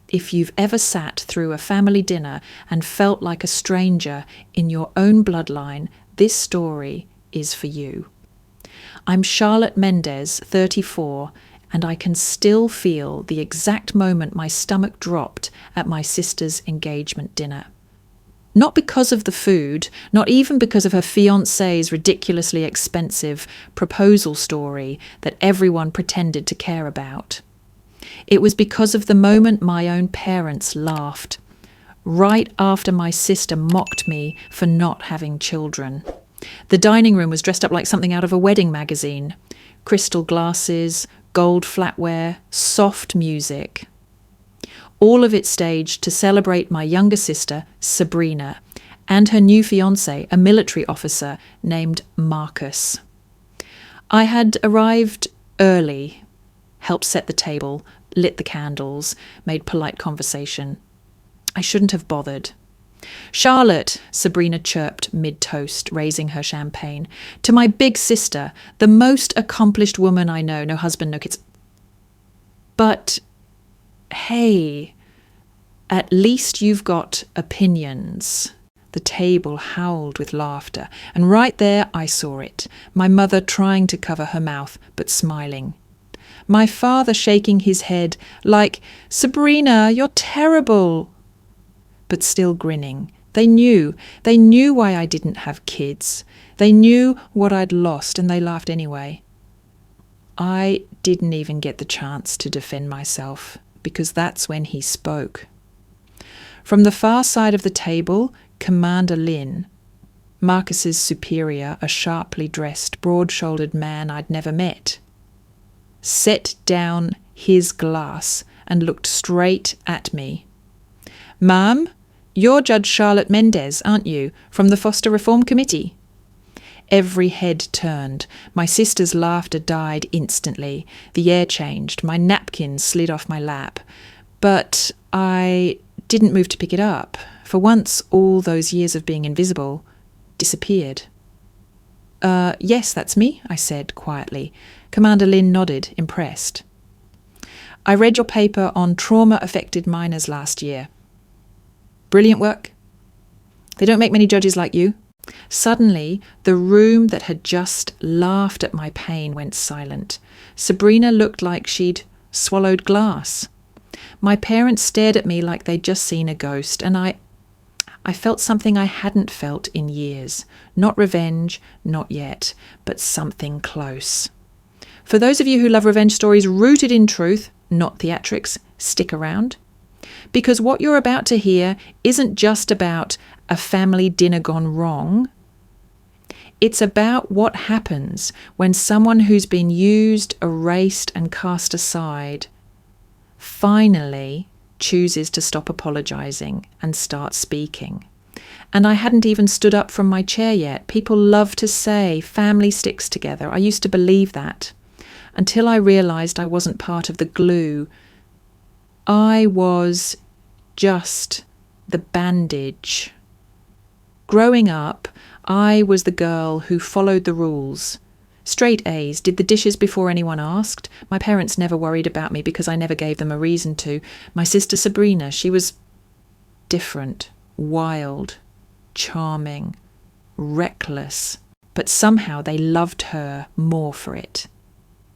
If you've ever sat through a family dinner and felt like a stranger in your own bloodline, this story is for you. I'm Charlotte Menddees, 34, and I can still feel the exact moment my stomach dropped at my sister's engagement dinner. Not because of the food, not even because of her fiancé's ridiculously expensive proposal story that everyone pretended to care about. It was because of the moment my own parents laughed, right after my sister mocked me for not having children. The dining room was dressed up like something out of a wedding magazine. Crystal glasses, gold flatware, soft music. All of it staged to celebrate my younger sister, Sabrina, and her new fiancé, a military officer named Marcus. I had arrived early, helped set the table, lit the candles, made polite conversation. I shouldn't have bothered. "Charlotte," Sabrina chirped mid-toast, raising her champagne. "To my big sister, the most accomplished woman I know, no husband, no kids." But, hey, at least you've got opinions. The table howled with laughter, and right there I saw it, my mother trying to cover her mouth, but smiling. My father shaking his head like, "Sabrina, you're terrible," but still grinning. They knew why I didn't have kids. They knew what I'd lost, and they laughed anyway. I didn't even get the chance to defend myself, because that's when he spoke. From the far side of the table, Commander Lin, Marcus's superior, a sharply dressed, broad-shouldered man I'd never met, set down his glass and looked straight at me. "Ma'am, you're Judge Charlotte Menddees, aren't you, from the Foster Reform Committee?" Every head turned. My sister's laughter died instantly. The air changed. My napkin slid off my lap. But I didn't move to pick it up. For once, all those years of being invisible disappeared. Yes, that's me," I said quietly. Commander Lin nodded, impressed. "I read your paper on trauma-affected minors last year. Brilliant work. They don't make many judges like you." Suddenly, the room that had just laughed at my pain went silent. Sabrina looked like she'd swallowed glass. My parents stared at me like they'd just seen a ghost, and I felt something I hadn't felt in years. Not revenge, not yet, but something close. For those of you who love revenge stories rooted in truth, not theatrics, stick around. Because what you're about to hear isn't just about a family dinner gone wrong. It's about what happens when someone who's been used, erased, and cast aside finally chooses to stop apologizing and start speaking. And I hadn't even stood up from my chair yet. People love to say family sticks together. I used to believe that until I realized I wasn't part of the glue. I was just the bandage. Growing up, I was the girl who followed the rules. Straight A's, did the dishes before anyone asked. My parents never worried about me because I never gave them a reason to. My sister Sabrina, she was different, wild, charming, reckless, but somehow they loved her more for it.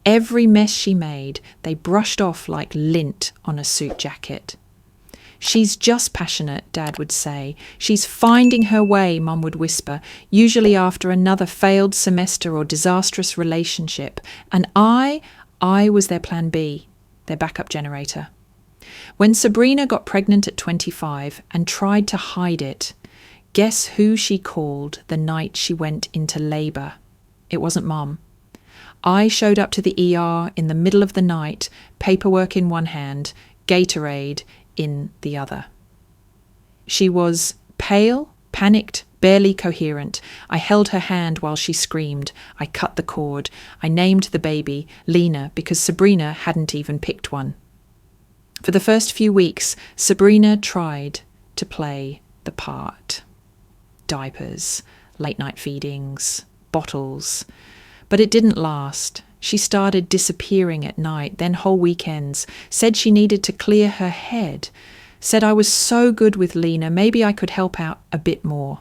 Every mess she made, they brushed off like lint on a suit jacket. "She's just passionate," Dad would say. "She's finding her way," Mum would whisper, usually after another failed semester or disastrous relationship. And I was their plan B, their backup generator. When Sabrina got pregnant at 25 and tried to hide it, guess who she called the night she went into labour? It wasn't Mum. I showed up to the ER in the middle of the night, paperwork in one hand, Gatorade in the other. She was pale, panicked, barely coherent. I held her hand while she screamed. I cut the cord. I named the baby Lena because Sabrina hadn't even picked one. For the first few weeks, Sabrina tried to play the part. Diapers, late-night feedings, bottles. But it didn't last. She started disappearing at night, then whole weekends, said she needed to clear her head, said I was so good with Lena, maybe I could help out a bit more.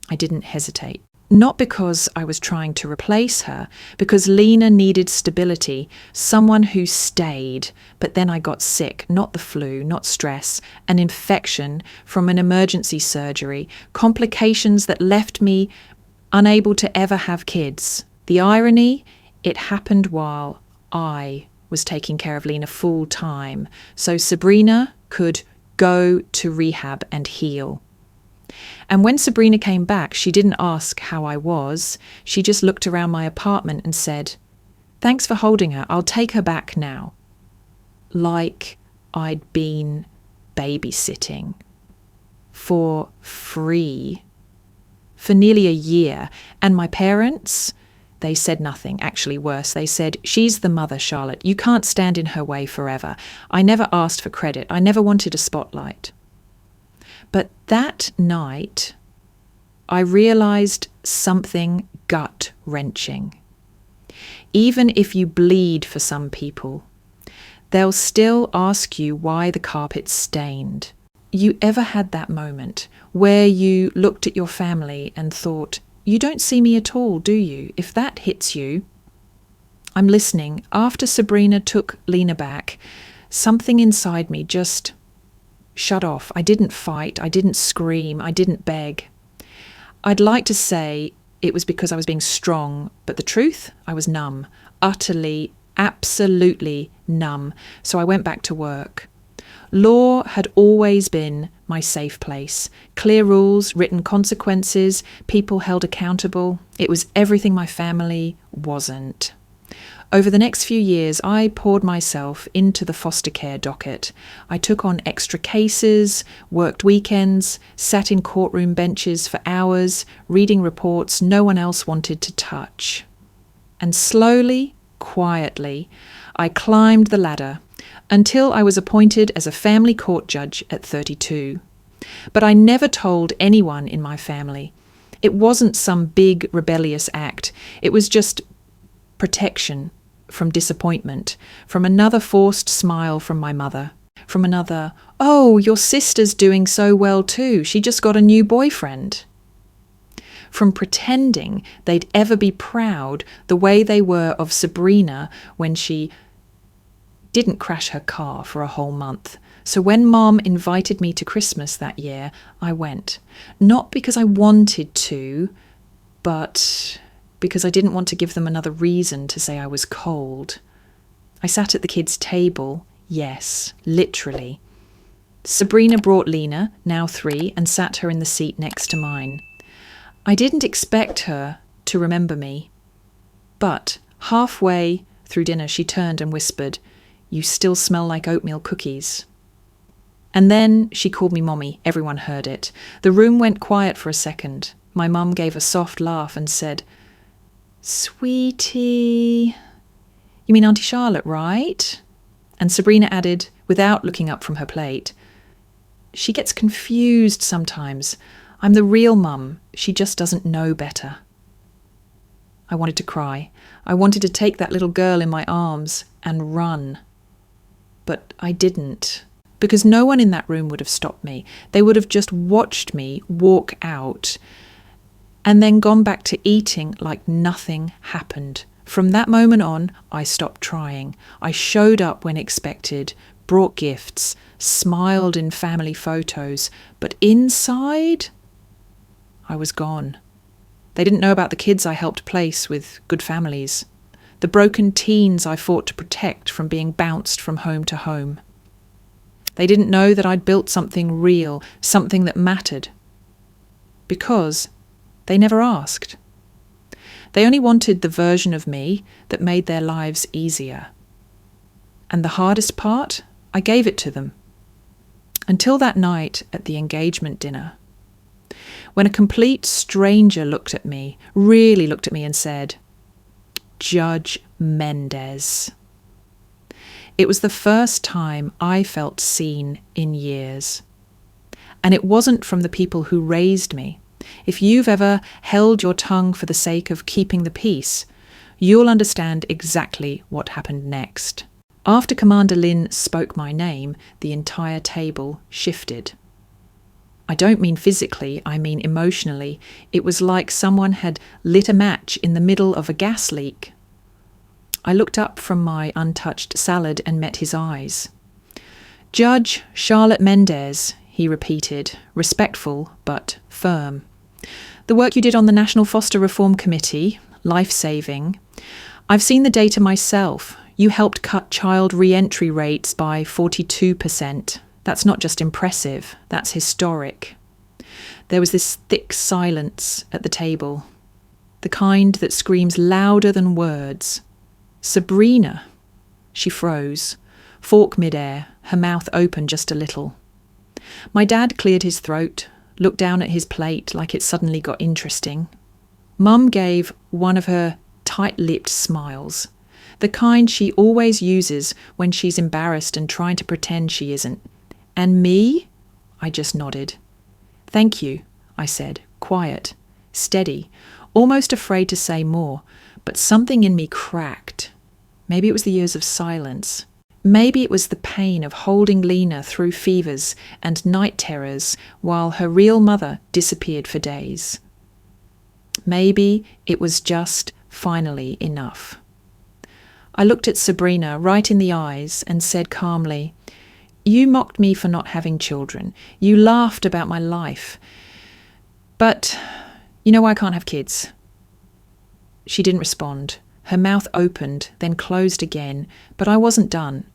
I didn't hesitate. Not because I was trying to replace her, because Lena needed stability, someone who stayed. But then I got sick, not the flu, not stress, an infection from an emergency surgery, complications that left me unable to ever have kids. The irony, it happened while I was taking care of Lena full time, so Sabrina could go to rehab and heal. And when Sabrina came back, she didn't ask how I was. She just looked around my apartment and said, "Thanks for holding her. I'll take her back now." Like I'd been babysitting for free for nearly a year. And my parents, they said nothing. Actually worse, they said, "She's the mother, Charlotte. You can't stand in her way forever." I never asked for credit. I never wanted a spotlight. But that night, I realized something gut-wrenching. Even if you bleed for some people, they'll still ask you why the carpet's stained. You ever had that moment where you looked at your family and thought, "You don't see me at all, do you?" If that hits you, I'm listening. After Sabrina took Lena back, something inside me just shut off. I didn't fight. I didn't scream. I didn't beg. I'd like to say it was because I was being strong, but the truth, I was numb. Utterly, absolutely numb. So I went back to work. Law had always been my safe place. Clear rules, written consequences, people held accountable. It was everything my family wasn't. Over the next few years, I poured myself into the foster care docket. I took on extra cases, worked weekends, sat in courtroom benches for hours, reading reports no one else wanted to touch. And slowly, quietly, I climbed the ladder until I was appointed as a family court judge at 32. But I never told anyone in my family. It wasn't some big rebellious act. It was just protection from disappointment, from another forced smile from my mother, from another, "Oh, your sister's doing so well too. She just got a new boyfriend." From pretending they'd ever be proud the way they were of Sabrina when she didn't crash her car for a whole month. So when Mom invited me to Christmas that year, I went. Not because I wanted to, but because I didn't want to give them another reason to say I was cold. I sat at the kids' table, yes, literally. Sabrina brought Lena, now 3, and sat her in the seat next to mine. I didn't expect her to remember me, but halfway through dinner she turned and whispered, "You still smell like oatmeal cookies." And then she called me Mommy. Everyone heard it. The room went quiet for a second. My mum gave a soft laugh and said, "Sweetie, you mean Auntie Charlotte, right?" And Sabrina added, without looking up from her plate, "She gets confused sometimes. I'm the real mum. She just doesn't know better." I wanted to cry. I wanted to take that little girl in my arms and run. But I didn't, because no one in that room would have stopped me. They would have just watched me walk out and then gone back to eating like nothing happened. From that moment on, I stopped trying. I showed up when expected, brought gifts, smiled in family photos, but inside, I was gone. They didn't know about the kids I helped place with good families, the broken teens I fought to protect from being bounced from home to home. They didn't know that I'd built something real, something that mattered, because they never asked. They only wanted the version of me that made their lives easier. And the hardest part, I gave it to them. Until that night at the engagement dinner, when a complete stranger looked at me, really looked at me and said, "Judge Menddees." It was the first time I felt seen in years. And it wasn't from the people who raised me. If you've ever held your tongue for the sake of keeping the peace, You'll understand exactly what happened next. After Commander Lin spoke my name, the entire table shifted. I don't mean physically, I mean emotionally. It was like someone had lit a match in the middle of a gas leak. I looked up from my untouched salad and met his eyes. "Judge Charlotte Menddees," he repeated, respectful but firm. "The work you did on the National Foster Reform Committee, life-saving. I've seen the data myself. You helped cut child re-entry rates by 42%. That's not just impressive, that's historic." There was this thick silence at the table, the kind that screams louder than words. "Sabrina." She froze, fork midair, her mouth open just a little. My dad cleared his throat, looked down at his plate like it suddenly got interesting. Mum gave one of her tight-lipped smiles, the kind she always uses when she's embarrassed and trying to pretend she isn't. "And me?" I just nodded. "Thank you," I said, quiet, steady, almost afraid to say more, but something in me cracked. Maybe it was the years of silence. Maybe it was the pain of holding Lena through fevers and night terrors while her real mother disappeared for days. Maybe it was just finally enough. I looked at Sabrina right in the eyes and said calmly, "You mocked me for not having children. You laughed about my life. But you know why I can't have kids?" She didn't respond. Her mouth opened, then closed again, but I wasn't done.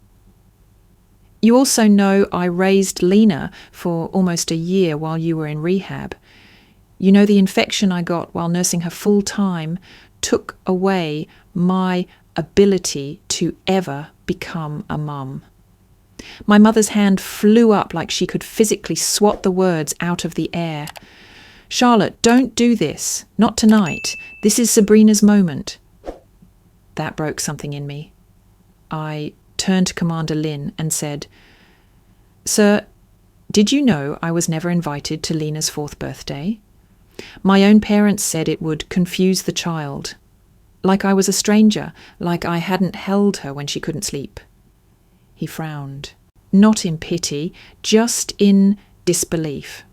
"You also know I raised Lena for almost a year while you were in rehab. You know the infection I got while nursing her full time took away my ability to ever become a mum." My mother's hand flew up like she could physically swat the words out of the air. "Charlotte, don't do this. Not tonight. This is Sabrina's moment." That broke something in me. I turned to Commander Lin and said, "Sir, did you know I was never invited to Lena's 4th birthday? My own parents said it would confuse the child. Like I was a stranger, like I hadn't held her when she couldn't sleep." He frowned. Not in pity, just in disbelief.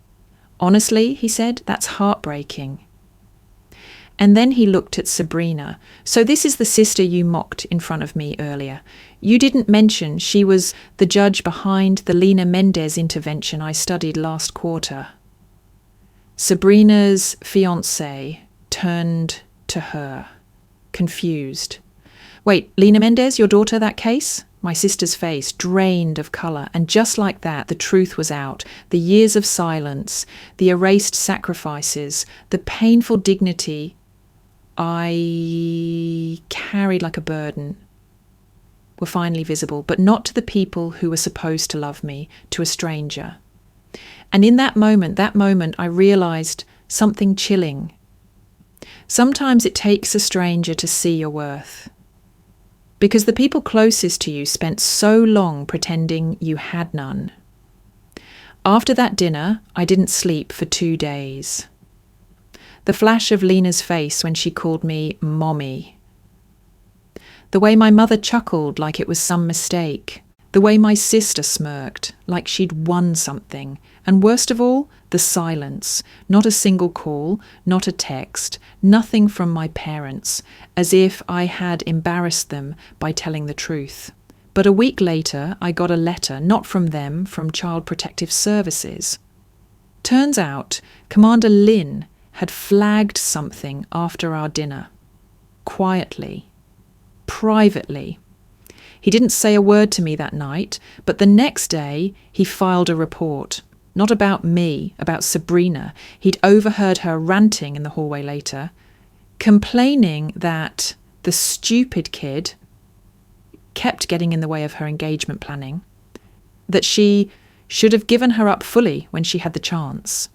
"Honestly," he said, "that's heartbreaking." And then he looked at Sabrina. "So this is the sister you mocked in front of me earlier. You didn't mention she was the judge behind the Lena Menddees intervention I studied last quarter." Sabrina's fiancé turned to her, confused. "Wait, Lena Menddees, your daughter, that case?" My sister's face drained of colour, and just like that, the truth was out. The years of silence, the erased sacrifices, the painful dignity I carried like a burden were finally visible, but not to the people who were supposed to love me, to a stranger. And in that moment, I realised something chilling. Sometimes it takes a stranger to see your worth, because the people closest to you spent so long pretending you had none. After that dinner, I didn't sleep for 2 days. The flash of Lena's face when she called me Mommy. The way my mother chuckled like it was some mistake. The way my sister smirked like she'd won something. And worst of all, the silence. Not a single call, not a text, nothing from my parents, as if I had embarrassed them by telling the truth. But a week later, I got a letter, not from them, from Child Protective Services. Turns out, Commander Lin had flagged something after our dinner. Quietly. Privately. He didn't say a word to me that night, but the next day he filed a report. Not about me, about Sabrina. He'd overheard her ranting in the hallway later, complaining that the stupid kid kept getting in the way of her engagement planning, that she should have given her up fully when she had the chance,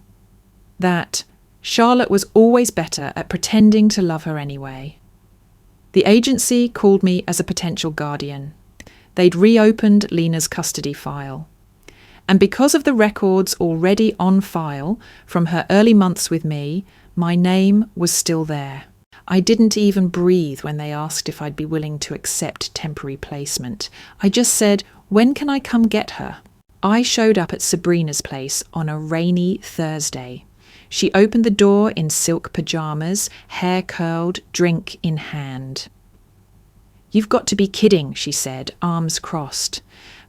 that Charlotte was always better at pretending to love her anyway. The agency called me as a potential guardian. They'd reopened Lena's custody file. And because of the records already on file from her early months with me, my name was still there. I didn't even breathe when they asked if I'd be willing to accept temporary placement. I just said, "When can I come get her?" I showed up at Sabrina's place on a rainy Thursday. She opened the door in silk pyjamas, hair curled, drink in hand. "You've got to be kidding," she said, arms crossed.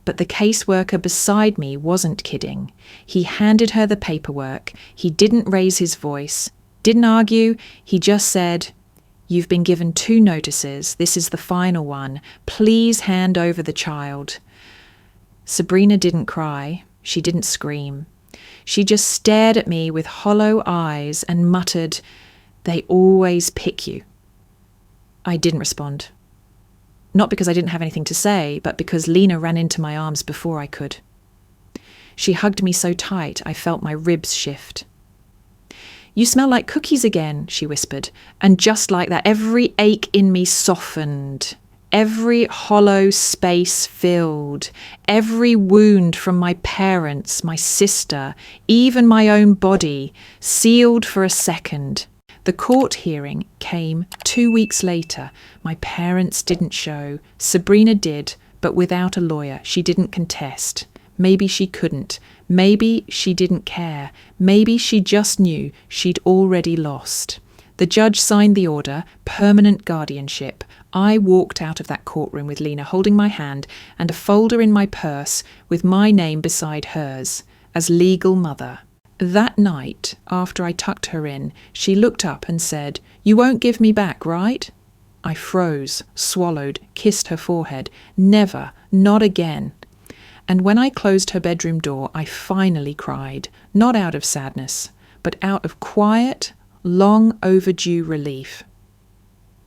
But the caseworker beside me wasn't kidding. He handed her the paperwork. He didn't raise his voice, didn't argue. He just said, "You've been given 2 notices. This is the final one. Please hand over the child." Sabrina didn't cry. She didn't scream. She just stared at me with hollow eyes and muttered, "They always pick you." I didn't respond. Not because I didn't have anything to say, but because Lena ran into my arms before I could. She hugged me so tight I felt my ribs shift. "You smell like cookies again," she whispered, and just like that, every ache in me softened. Every hollow space filled, every wound from my parents, my sister, even my own body, sealed for a second. The court hearing came 2 weeks later. My parents didn't show. Sabrina did, but without a lawyer. She didn't contest. Maybe she couldn't. Maybe she didn't care. Maybe she just knew she'd already lost. The judge signed the order, permanent guardianship. I walked out of that courtroom with Lena holding my hand and a folder in my purse with my name beside hers as legal mother. That night, after I tucked her in, she looked up and said, "You won't give me back, right?" I froze, swallowed, kissed her forehead. Never, not again. And when I closed her bedroom door, I finally cried, not out of sadness, but out of quiet, long overdue relief.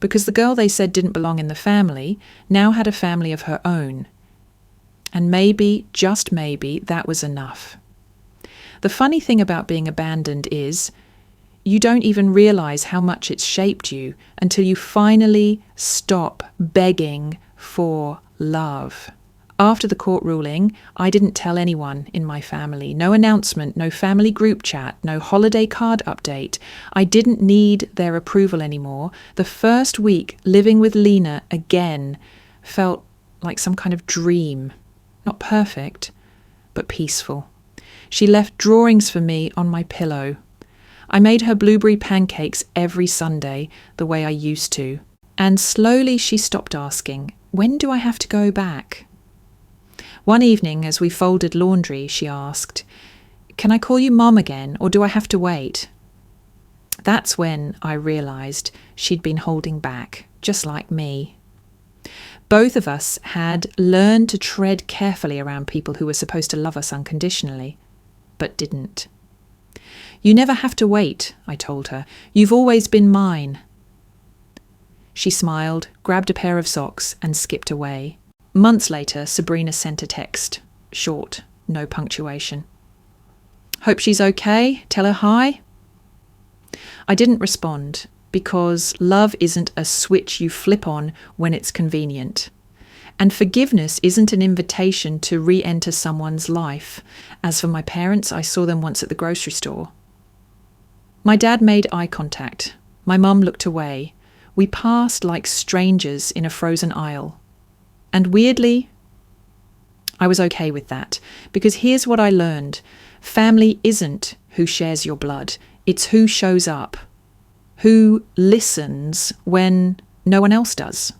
Because the girl they said didn't belong in the family now had a family of her own. And maybe, just maybe, that was enough. The funny thing about being abandoned is you don't even realize how much it's shaped you until you finally stop begging for love. After the court ruling, I didn't tell anyone in my family. No announcement, no family group chat, no holiday card update. I didn't need their approval anymore. The first week living with Lena again felt like some kind of dream. Not perfect, but peaceful. She left drawings for me on my pillow. I made her blueberry pancakes every Sunday, the way I used to. And slowly she stopped asking, "When do I have to go back?" One evening, as we folded laundry, she asked, "Can I call you Mom again, or do I have to wait?" That's when I realised she'd been holding back, just like me. Both of us had learned to tread carefully around people who were supposed to love us unconditionally, but didn't. "You never have to wait," I told her. "You've always been mine." She smiled, grabbed a pair of socks, and skipped away. Months later, Sabrina sent a text. Short, no punctuation. "Hope she's okay. Tell her hi." I didn't respond because love isn't a switch you flip on when it's convenient. And forgiveness isn't an invitation to re-enter someone's life. As for my parents, I saw them once at the grocery store. My dad made eye contact. My mum looked away. We passed like strangers in a frozen aisle. And weirdly, I was okay with that, because here's what I learned. Family isn't who shares your blood. It's who shows up, who listens when no one else does,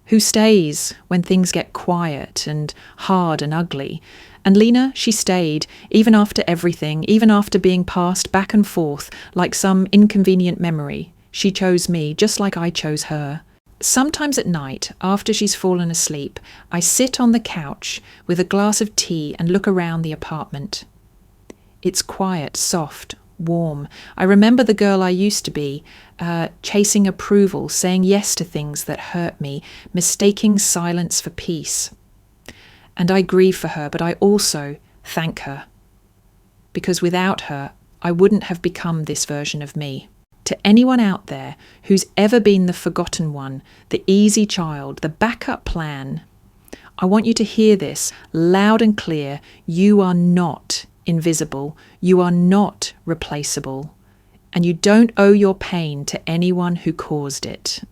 who stays when things get quiet and hard and ugly. And Lena, she stayed, even after everything, even after being passed back and forth like some inconvenient memory. She chose me, just like I chose her. Sometimes at night, after she's fallen asleep, I sit on the couch with a glass of tea and look around the apartment. It's quiet, soft, warm. I remember the girl I used to be, chasing approval, saying yes to things that hurt me, mistaking silence for peace. And I grieve for her, but I also thank her. Because without her, I wouldn't have become this version of me. To anyone out there who's ever been the forgotten one, the easy child, the backup plan, I want you to hear this loud and clear. You are not invisible. You are not replaceable. and you don't owe your pain to anyone who caused it.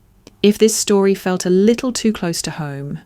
If this story felt a little too close to home,